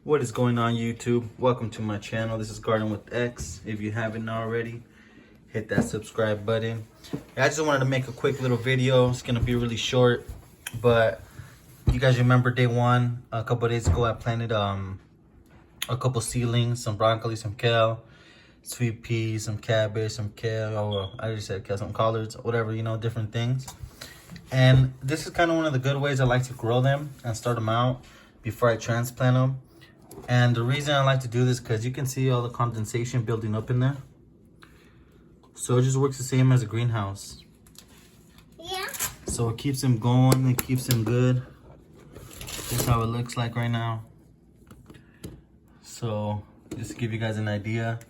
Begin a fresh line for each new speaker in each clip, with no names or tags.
What is going on, YouTube? Welcome to my channel. This is Garden with X. If you haven't already, hit that subscribe button. I just wanted to make a quick little video. It's gonna be really short, but you guys remember day one a couple days ago I planted a couple seedlings, some broccoli, some kale, sweet peas, some cabbage, some kale, or I just said kale, some collards, whatever, you know, different things. And this is kind of one of the good ways I like to grow them and start them out before I transplant them. And the reason I like to do this, because you can see all the condensation building up in there. So it just works the same as a greenhouse.
Yeah.
So it keeps them going, it keeps them good. This is how it looks like right now. So just to give you guys an idea.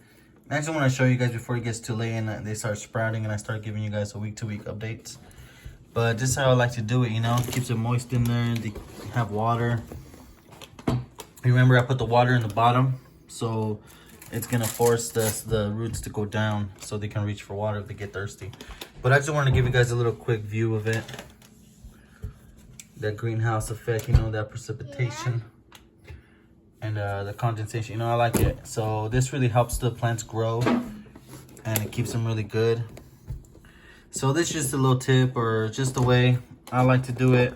I just want to show you guys before it gets too late and they start sprouting and I start giving you guys a week-to-week updates. But this is how I like to do it, you know. Keeps it moist in there, they have water. Remember, I put the water in the bottom, so it's gonna force the roots to go down so they can reach for water if they get thirsty. But I just want to give you guys a little quick view of it. That greenhouse effect, you know, that precipitation. Yeah. And the condensation, you know, I like it. So this really helps the plants grow and it keeps them really good. So this is just a little tip, or just the way I like to do it.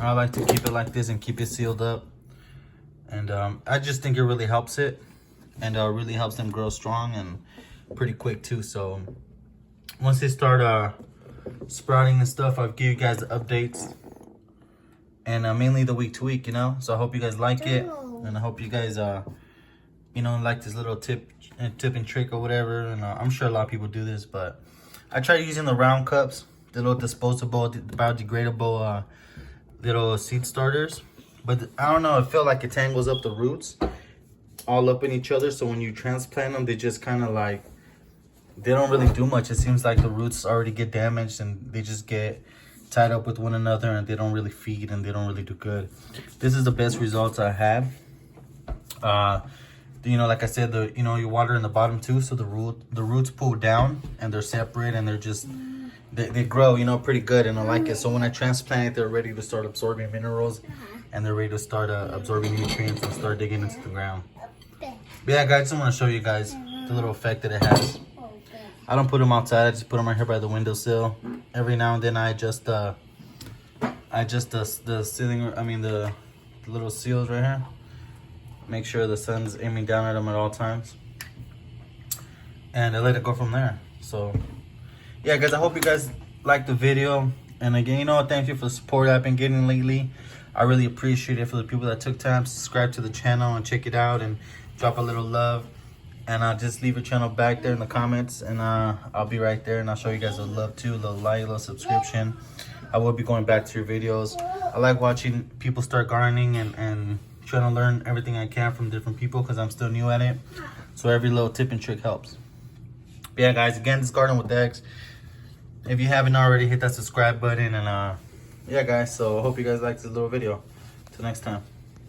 I like to keep it like this and keep it sealed up. And I just think it really helps it. And really helps them grow strong and pretty quick too. So once they start sprouting and stuff, I'll give you guys the updates. And mainly the week to week, you know. So I hope you guys like it. And I hope you guys, you know, like this little tip and trick or whatever. And I'm sure a lot of people do this. But I try using the round cups. The little disposable, biodegradable little seed starters, but I don't know, I feel like it tangles up the roots all up in each other, so when you transplant them, they just kind of like, they don't really do much. It seems like the roots already get damaged and they just get tied up with one another and they don't really feed and they don't really do good. This is the best results I have. You know, like I said, you know, you water in the bottom too, so the roots pull down and they're separate and they're just they grow, you know, pretty good, and I like it. So when I transplant it, they're ready to start absorbing minerals and they're ready to start absorbing nutrients and start digging into the ground. But yeah, guys, I just want to show you guys the little effect that it has. I don't put them outside, I just put them right here by the windowsill. Every now and then I adjust the ceiling, I mean the little seals right here. Make sure the sun's aiming down at them at all times. And I let it go from there. So yeah, guys, I hope you guys liked the video. And again, you know, thank you for the support I've been getting lately. I really appreciate it. For the people that took time to subscribe to the channel and check it out and drop a little love. And just leave your channel back there in the comments, and I'll be right there and I'll show you guys a love too, a little like, a little subscription. I will be going back to your videos. I like watching people start gardening and trying to learn everything I can from different people because I'm still new at it. So every little tip and trick helps. But yeah, guys, again, this is Garden with X. If you haven't already, hit that subscribe button. And yeah, guys, so I hope you guys liked this little video. Till next time.